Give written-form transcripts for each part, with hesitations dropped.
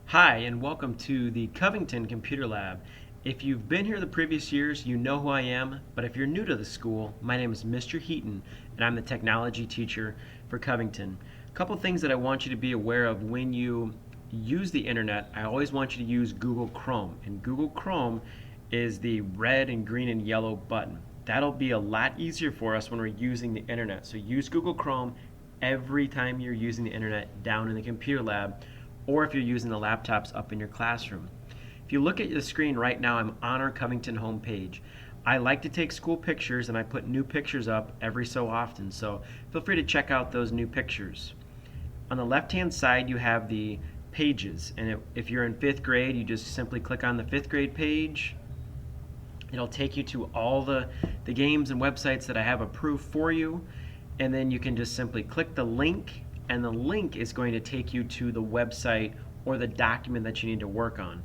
Hi, and welcome to the Covington Computer Lab. If you've been here the previous years, you know who I am, but if you're new to the school, my name is Mr. Heaton, and I'm the technology teacher for Covington. A couple things that I want you to be aware of when you use the internet. I always want you to use Google Chrome, and Google Chrome is the red and green and yellow button. That'll be a lot easier for us when we're using the internet. So use Google Chrome every time you're using the internet down in the computer lab, or if you're using the laptops up in your classroom. If you look at the screen right now, I'm on our Covington homepage. I like to take school pictures and I put new pictures up every so often, so feel free to check out those new pictures. On the left hand side you have the pages, and if you're in 5th grade you just simply click on the 5th grade page. It'll take you to all the games and websites that I have approved for you, and then you can just simply click the link, and the link is going to take you to the website or the document that you need to work on.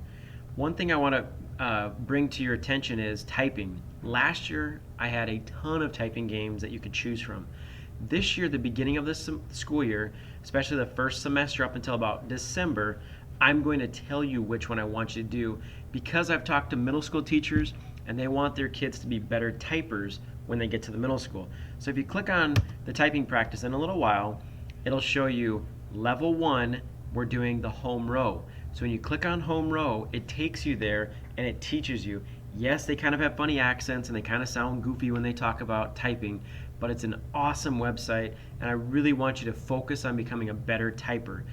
One thing I want to bring to your attention is typing. Last year I had a ton of typing games that you could choose from. This year, the beginning of the school year, especially the first semester up until about December, I'm going to tell you which one I want you to do, because I've talked to middle school teachers and they want their kids to be better typers when they get to the middle school. So if you click on the typing practice in a little while, it'll show you level 1, we're doing the home row. So when you click on home row, it takes you there and it teaches you. Yes, they kind of have funny accents and they kind of sound goofy when they talk about typing, but it's an awesome website, and I really want you to focus on becoming a better typer.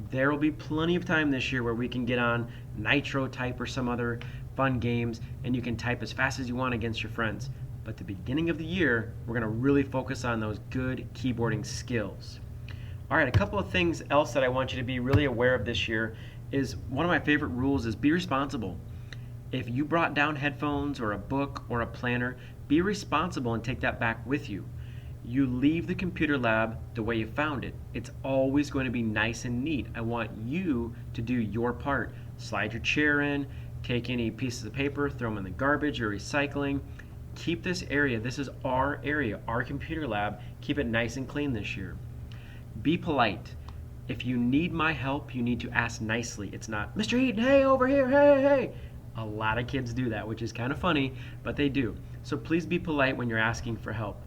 There will be plenty of time this year where we can get on Nitro Type or some other fun games and you can type as fast as you want against your friends. But the beginning of the year, we're going to really focus on those good keyboarding skills. Alright, a couple of things else that I want you to be really aware of this year is, one of my favorite rules is be responsible. If you brought down headphones or a book or a planner, be responsible and take that back with you. You leave the computer lab the way you found it. It's always going to be nice and neat. I want you to do your part. Slide your chair in, take any pieces of paper, throw them in the garbage or recycling. Keep this area, this is our area, our computer lab, keep it nice and clean this year. Be polite. If you need my help, you need to ask nicely. It's not, Mr. Heaton, hey, over here, hey, hey. A lot of kids do that, which is kind of funny, but they do. So please be polite when you're asking for help.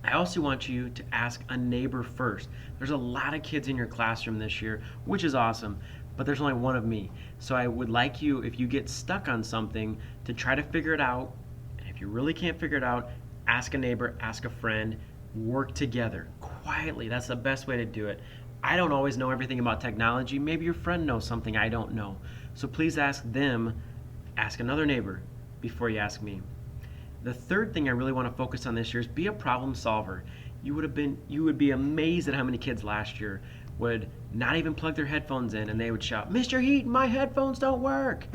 I also want you to ask a neighbor first. There's a lot of kids in your classroom this year, which is awesome, but there's only one of me. So I would like you, if you get stuck on something, to try to figure it out. And if you really can't figure it out, ask a neighbor, ask a friend, work together quietly. That's the best way to do it. I don't always know everything about technology. Maybe your friend knows something I don't know. So please ask them, ask another neighbor before you ask me. The third thing I really want to focus on this year is be a problem solver. You would be amazed at how many kids last year would not even plug their headphones in and they would shout, Mr. Heaton, my headphones don't work.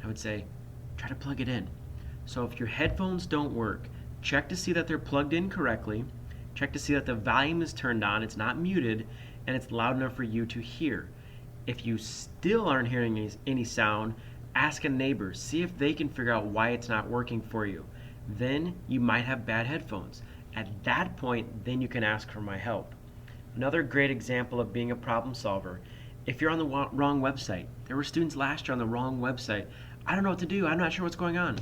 I would say, try to plug it in. So if your headphones don't work, check to see that they're plugged in correctly, check to see that the volume is turned on, it's not muted, and it's loud enough for you to hear. If you still aren't hearing any sound, ask a neighbor, see if they can figure out why it's not working for you. Then you might have bad headphones. At that point, then you can ask for my help. Another great example of being a problem solver, if you're on the wrong website. There were students last year on the wrong website. I don't know what to do, I'm not sure what's going on.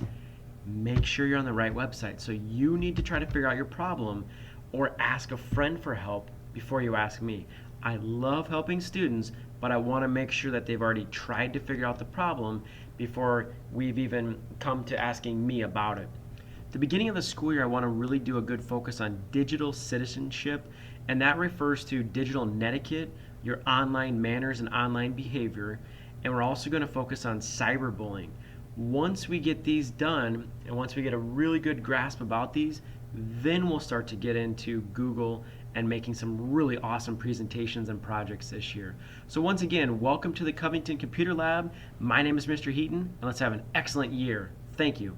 Make sure you're on the right website. So you need to try to figure out your problem or ask a friend for help before you ask me. I love helping students, but I want to make sure that they've already tried to figure out the problem before we've even come to asking me about it. At the beginning of the school year, I want to really do a good focus on digital citizenship, and that refers to digital netiquette, your online manners and online behavior, and we're also going to focus on cyberbullying. Once we get these done, and once we get a really good grasp about these, then we'll start to get into Google and making some really awesome presentations and projects this year. So once again, welcome to the Covington Computer Lab. My name is Mr. Heaton, and let's have an excellent year. Thank you.